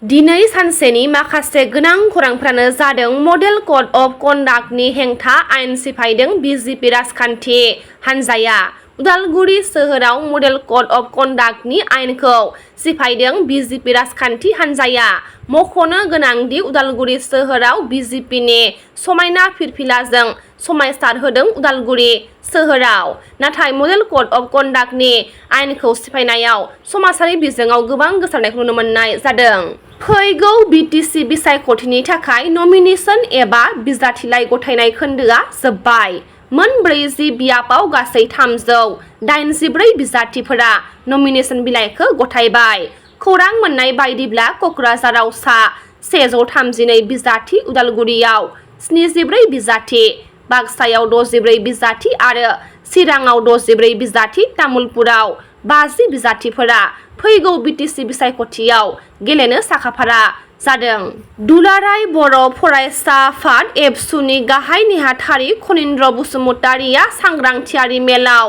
दिनै सानसेनि माखासे गोनां खौरांफ्रानो जादों मडेल कड अफ कन्डाक्टनि हेंथा आयेन सिफायदों बिजेपि राजखान्थि हान्जाया। उदालगुरि सोहोराव मडेल कड अफ कन्डाक्टनि आयेनखौ सिफायदों बिजेपि राजखान्थि हान्जाया। मख'नो गोनांदि उदालगुरि सोहोराव बिजेपिनि समायना फिरफिलाजों समायसारहोदों उदालगुरि सोहोराव। नाथाय मडेल कड अफ कन्डाक्टनि आयेनखौ सिफायनायाव समाजारि बिजोङाव गोबां गोसारनायखौ नुनो मोननाय जादों। फैगौ बिटिसि बिसायख'थिनि थाखाय नमिनेशन एबा बिजाथिलाइ गथायनाय खोन्दोआ जोब्बाय। मोन 40 बियाबाव गासै 384 बिजाथिफोरा नमिनेशन बिलाइखौ गथायबाय। खौरां मोननाय बायदिब्ला कक्राझाराव सा 132 बिजाथि, उदालगुरियाव 74 बिजाथि, बाक्सायाव 64 बिजाथि आरो चिराङाव 64 बिजाथि, तामुलपुराव 50 बिजाथिफोरा फैगौ बिटिसि बिसायख'थियाव गेलेनो साखाफारा जादों। दुलाराय बर' फरायसा आफाद एबसुनि गाहाय नेहाथारि खनीन्द्र बसुमतारिया सांग्रांथियारि मेलाव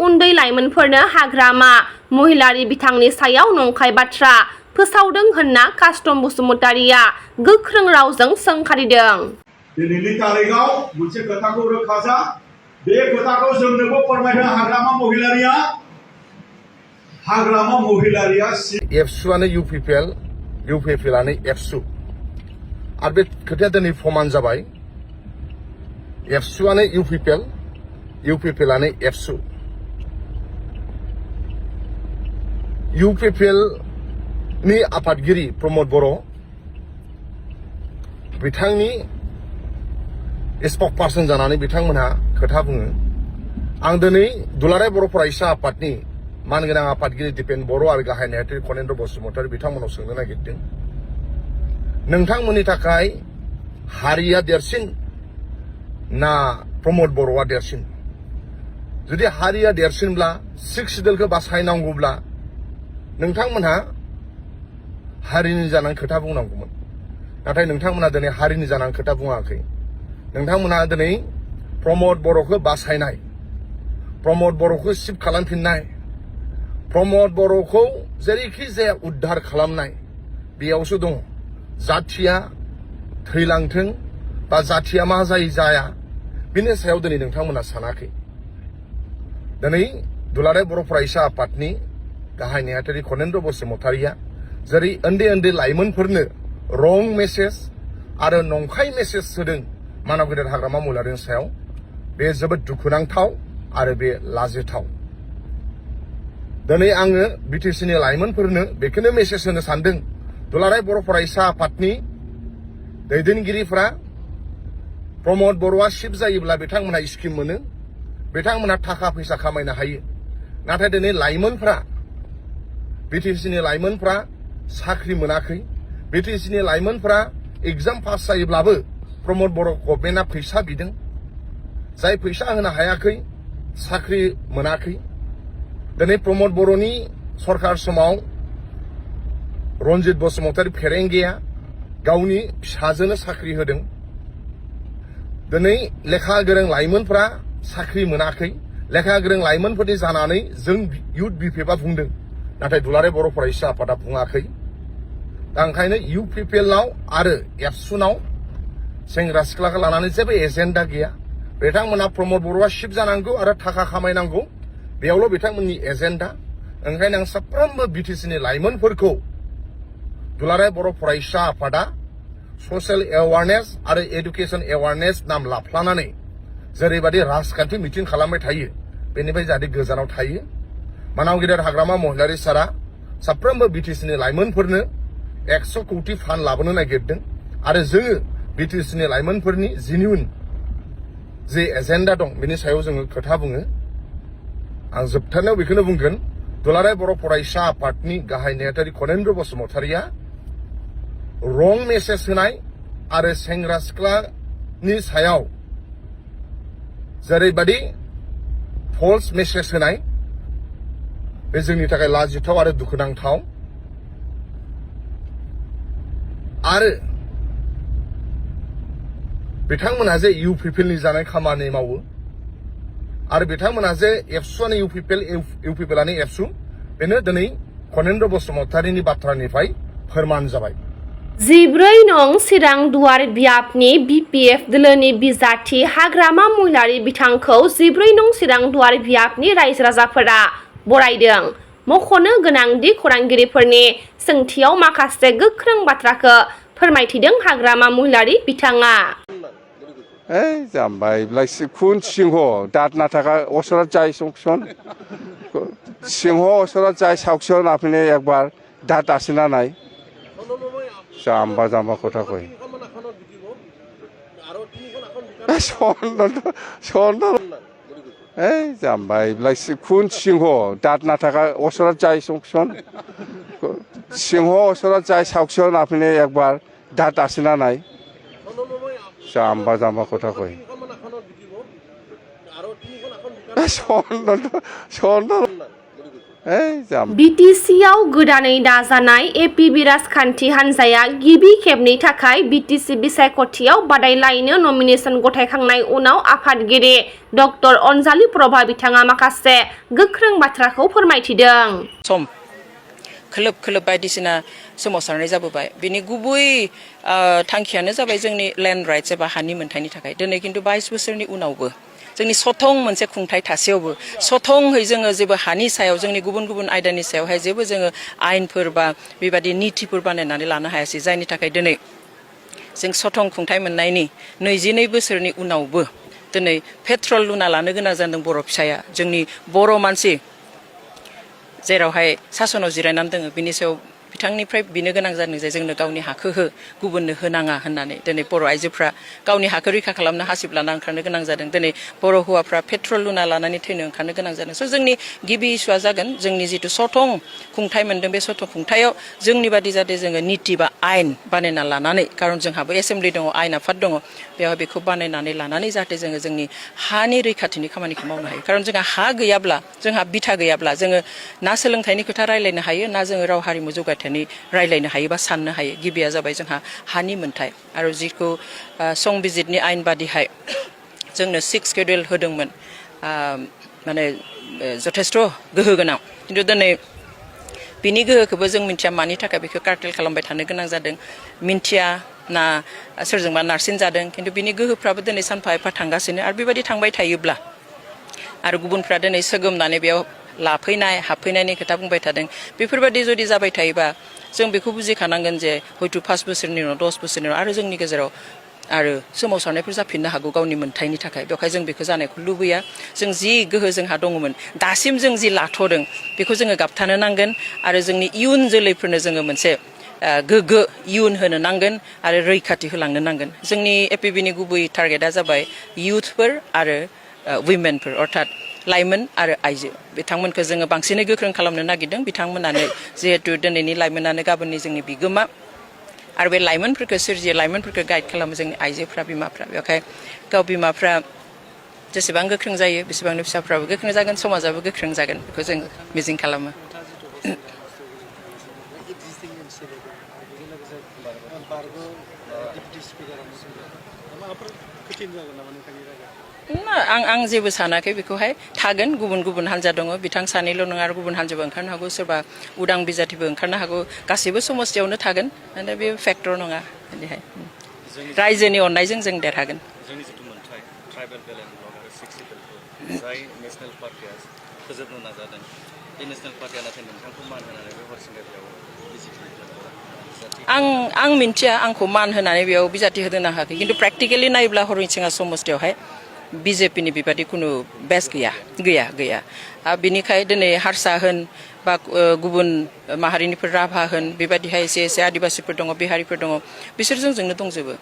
उन्दै लाइमोनफोरनो हाग्रामा महिलारि बिथांनि सायाव नंखाय बाथ्रा फोसावदों होनना कास्टम बसुमतारिया गोख्रों रावजों सोंखारिदों। दिनैनि तारिखआव मोनसे खोथाखौ रोखा जा, बे खोथाखौ जोंनोबो फोरमायनो हाग्रामा महिलारिया एबसुआनो इउपिपिएलआनो एबसु आरो बे खोथाया दिनै प्रमान जाबाय। एबसुआनो इउपिपिएलआनो एबसु। इउपिपिएलनि आफादगिरि प्रमद बर' बिथांनि स्पक पार्सन जानानै बिथांमोनहा खोथा बुङो। आं दिनै दुलाराय बर' फरायसा आफादनि मानगोनां आफादगिरि दिपेन बर' आरो गाहाय नेहाथारि खनीन्द्र बसुमतारि बिथांमोनाव सोंनो नागिरदों, नोंथांमोननि थाखाय हारिया देरसिन ना प्रमद बर'आ देरसिन? जुदि हारिया देरसिनब्ला सिक्स सिडुलखौ बासायनांगौब्ला नोंथांमोनहा हारिनि जानानै खोथा बुंनांगौमोन। नाथाय नोंथांमोनहा दिनै हारिनि जानानै खोथा बुङाखै। नोंथांमोनहा दिनै प्रमद बर'खौ बासायनाय, प्रमद बर'खौ सिफ खालामफिननाय, प्रमद बर'खौ जेरैखि जाया उद्धार खालामनाय बेयावसो दङ। जाथिया थैलांथों बा जाथिया मा जाया बिनि सायाव दिनै नोंथांमोनहा सानाखै। दिनै दुलाराय बर' फरायसा आफादनि गाहाय नेहाथारि खनीन्द्र बसुमतारिया जेरै उन्दै लाइमोनफोरनो रं मेसेज आरो नंखाय मेसेज होदों मानव गेदेर हाग्रामा महिलारिनि सायाव, बे जोबोद दुखुनांथाव आरो बे लाजिथाव। दिनै आङो बिटिसिनि लाइमोनफोरनो बेखौनो मेसेज होनो सानदों, दुलाराय बर' फरायसा आफादनि दैदेनगिरिफ्रा प्रमद बर'आ सिफ जायोब्ला बिथांमोनहा स्किम मोनो, बिथांमोनहा थाखा फैसा खामायनो हायो। नाथाय दिनै लाइमोनफ्रा बिटिसिनि लाइमोनफ्रा साख्रि मोनाखै। बिटिसिनि लाइमोनफ्रा एग्जाम पास जायोब्लाबो प्रमद बर' गभर्नमेन्टआ फैसा बिदों, जाय फैसा होनो हायाखै साख्रि मोनाखै। दिनै प्रमद बर'नि सरकार समाव रन्जित बसुमतारी फेरेंगिया गावनि फिसाजोनो साख्रि होदों। दिनै लेखा गोरों लाइमोनफ्रा साख्रि मोनाखै। लेखा गोरों लाइमोनफोरनि जानानै जों इउथ बिपिएफआ बुंदों, नाथाय दुलाराय बर' फरायसा आफादा बुङाखै। दा ओंखायनो इउपिपिएलआव आरो एबसुनाव सेंग्रा सिख्लाखौ लानानै जेबो एजेन्डा गैया। बिथांमोनहा प्रमद बर'आ सिफ जानांगौ आरो थाखा खामायनांगौ, बेयावल' बिथांमोननि एजेन्डा। ओंखायनो आं साफ्रोमबो बिटिसिनि लाइमोनफोरखौ दुलाराय बर' फरायसा आफादा ससियेल एवारनेस आरो एडुकेसन एवारनेस नाम लाफ्लानानै जेरैबायदि राजखान्थि मिटिं खालामबाय थायो बेनिफ्राय जाहाथे गोजानाव थायो। मानव गेदेर हाग्रामा महिलारि सारा साफ्रोमबो बिटिसिनि लाइमोनफोरनो 100 कौटि फान्ड लाबोनो नागिरदों आरो जोङो बिटिसिनि लाइमोनफोरनि जेन्युइन जे एजेन्डा दं बेनि सायाव जोङो खोथा बुङो। आं जोबथारनायाव बेखौनो बुंगोन, दुलाराय बर' फरायसा आफादनि गाहाय नेहाथारि खनीन्द्र बसुमतारिया रं मेसेज होनाय आरो सेंग्रा सिख्लानि सायाव जेरैबायदि फल्स मेसेज होनाय बे जोंनि थाखाय लाजिथाव आरो दुखुनांथाव। आरो बिथांमोनहा जे इउपिपिएलनि जानाय खामानि मावो आरो बिथांमोनहा जे एबसुआनो इउपिपिएलआनो एबसु, बेनो दिनै खनीन्द्र बसुमतारिनि बाथ्रानिफ्राय फोरमान जाबाय 14 नं चिरां दुवार बियाबनि बिपिएफ दोलोनि बिजाथि हाग्रामा महिलारि बिथांखौ 14 नं चिरां दुवार बियाबनि रायजो राजाफोरा बरायदों। मख'नो गोनांदि खौरांगिरिफोरनि सोंथियाव माखासे गोख्रों बाथ्राखौ फोरमायथिदों हाग्रामा महिलारि बिथाङा। जाम्बाय खुन सिंह दात नाथाका असरत जाय संसन सिंह असरत जाय साउक्सन आपने एक बार दात आसिना नाय जाम्बा जाम्बा কথা কয় जाम्बाय खुन सिंह दात नाथाका असरत जाय संसन सिंह असरत जाय साउक्सन आपने एक बार दात आसिना नाय जाम्बा जाम्बा কথা কয় बिटिसिआव गोदानै दाजानाय एपिबि राजखान्थि हान्जाया गिबि खेबनि थाखाय बिटिसि बिसायख'थियाव बादायलायनो नमिनेशन गथायखांनाय उनाव आफादगिरि डक्टर अनजालि प्रभा बिथाङा माखासे गोख्रों बाथ्राखौ फोरमायथिदों। सम खोलोब खोलोब बायदिसिना सोमावसारनाय जाबोबाय बिनि गुबै थांखियानो जाबाय जोंनि लेन्ड राइट्स एबा हानि मोनथायनि थाखाय दिनै खिन्थु 22 बोसोरनि उनावबो जोंनि सथं मोनसे खुंथाय थासेयावबो सथंहै जोङो जेबो हानि सायाव जोंनि गुबुन गुबुन आयदानि सायावहाय जेबो जोङो आयेनफोर बा बेबादि नीतिफोर बानायनानै लानो हायासै जायनि थाखाय दिनै जों सथं खुंथाय मोननायनि 22 बोसोरनि उनावबो दिनै पेट्रल लुना लानो गोनां जादों बर' फिसाया जोंनि बर' मानसि जेरावहाय सासनाव जिरायनानै दङ बिनि सायाव बिथांनिफ्राय बिनो गोनां जादों जे जोंनो गावनि हाखौ गुबुननो होनाङा होननानै दिनै बर' आइजोफ्रा गावनि हाखौ रैखा खालामनो हासिब लाना ओंखारनो गोनां जादों दिनै बर' हौवाफ्रा पेट्रल लुना लानानै थैनो ओंखारनो गोनां जादों स' जोंनि गिबि इस्युआ जागोन जोंनि जिथु सथं खुंथाय मोनदों बे सथं खुंथायाव जोंनि बादि जाहाथे जोङो नीति बा आयेन बानायना लानानै खारन जोंहाबो एसेम्बलि दङ आयेन आफाद दङ बेयाव बेखौ बानायनानै लानानै जाहाथे जोङो जोंनि हानि रैखाथिनि खामानिखौ मावनो हायो खारन जोंहा हा गैयाब्ला जोंहा बिथा गैयाब्ला जोङो ना सोलोंथाइनि खोथा रायलायनो हायो ना जोङो राव हारिमु जौगाथायनि रायलायनो हायो बा साननो हायो गिबिया जाबाय जोंहा हानि मोनथाय आरो जिखौ संबिजितनि आयेन बादिहाय जोंनो 6 शेड्युल होदोंमोन माने जथेस्थ गोहो गोनां खिन्थु दिनै बिनि गोहोखौबो जों मिन्थिया मानि थाखाय बेखौ कार्टेल खालामबाय थानो गोनां जादों मिन्थिया ना सोरजोंबा नारसिन जादों खिन्थु बिनि गोहोफ्राबो दिनै सानफा एफा थांगासिनो आरो बेबायदि थांबाय थायोब्ला आरो गुबुनफ्रा दिनै सोगोमनानै बेयाव लाफैनाय हाबफैनायनि खोथा बुंबाय थादों बेफोरबायदि जुदि जाबाय थायोबा जों बेखौ बुजिखानांगोन जे हयथ' 5 बोसोरनि उनाव 10 बोसोरनि उनाव आरो जोंनि गेजेराव आरो सोमावसारनायफोर जाफिननो हागौ गावनि मोनथायनि थाखाय बेवहाय जों बेखौ जानायखौ लुबैया जों जि गोहो जोंहा दङमोन दासिम जों जि लाथ'दों बेखौ जोङो गाबथानो नांगोन आरो जोंनि इयुन जोलैफोरनो जोङो मोनसे गोग्गो इयुन होनो नांगोन आरो रैखाथि होलांनो नांगोन जोंनि एपिबिनि गुबै टारगेटआ जाबाय इयुथफोर आरो उइमेनफोर अर्थात लाइमोन आरो आइजो बिथांमोनखौ जोङो बांसिनै गोख्रों खालामनो नागिरदों बिथांमोनानो जिहेतु दिनैनि लाइमोनानो गाबोननि जोंनि बिगोमा आरो बे लाइमोनफोरखौ सोरजियो लाइमोनफोरखौ गाइड खालामो जोंनि आइजोफ्रा बिमाफ्रा बेवहाय गाव बिमाफ्रा जेसेबां गोख्रों जायो बेसेबांनो फिसाफ्राबो गोख्रों जागोन समाजाबो गोख्रों जागोन बेखौ जों मिजिं खालामो आं जेबो सानाखै बेखौहाय थागोन गुबुन गुबुन हान्जा दङ बिथां सानैल' नङा आरो गुबुन हान्जाबो ओंखारनो हागौ सोरबा उदां बिजाथिबो ओंखारनो हागौ गासैबो समस्थियावनो थागोन दा बे फेक्टर नङा बिदिहाय रायजोनि अननायजों जों देरहागोन जोंनि जिथु मोनथाय ट्राइबेल बेलेन्स ब्लक आरो 6 सिडुलखौ जाय नेशनेल पार्टिया फोजोबनो नाजादों बे नेशनेल पार्टिया नाथाय नोंथांखौ मान होनानै बे हरसिंगायाव आं मिन्थिया आंखौ मान होनानै बेयाव बिजाथि होनो हायाखै खिन्थु प्रेक्टिकेलि नायोब्ला हरिसिङा समस्थियावहाय बिजेपिनि बेबादि खुनु बेस गैया बिनिखाय दिनै हारसा होन बा गुबुन माहारिनिफोर राभा होन बेबादिहाय एसे आदिबासिफोर दङ बिहारिफोर दङ बिसोरजों जोंनो दंजोबो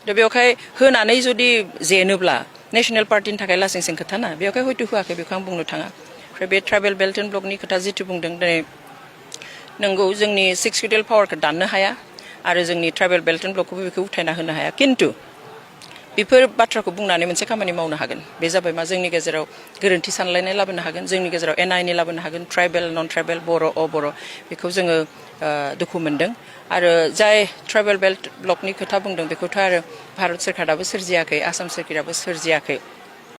दा बेवहाय होनानै जुदि जेनोब्ला नेशनेल पार्टिनि थाखाय लासिंसिं खोथा ना बेवहाय हयथ' होआखै बेखौ आं बुंनो थाङा ओमफ्राय बे ट्राइबेल बेल्ट एन्ड ब्लकनि खोथा जिथु बुंदों दिनै नंगौ जोंनि 6 शेड्युल पावारखौ दाननो हाया आरो जोंनि ट्राइबेल बेल्ट एन्ड ब्लकखौबो बेखौ उथायना होनो हाया खिन्थु बेफोर बाथ्राखौ बुंनानै मोनसे खामानि मावनो हागोन बे जाबाय मा जोंनि गेजेराव गोरोन्थि सानलायनाय लाबोनो हागोन जोंनि गेजेराव एना-एनि लाबोनो हागोन ट्राइबेल नन ट्राइबेल बर' अबर' बेखौ जोङो दुखु मोनदों आरो जाय ट्राइबेल बेल्ट ब्लकनि खोथा बुंदों बेखौथ' आरो भारत सोरखाराबो सोरजियाखै आसाम सोरखाराबो सोरजियाखै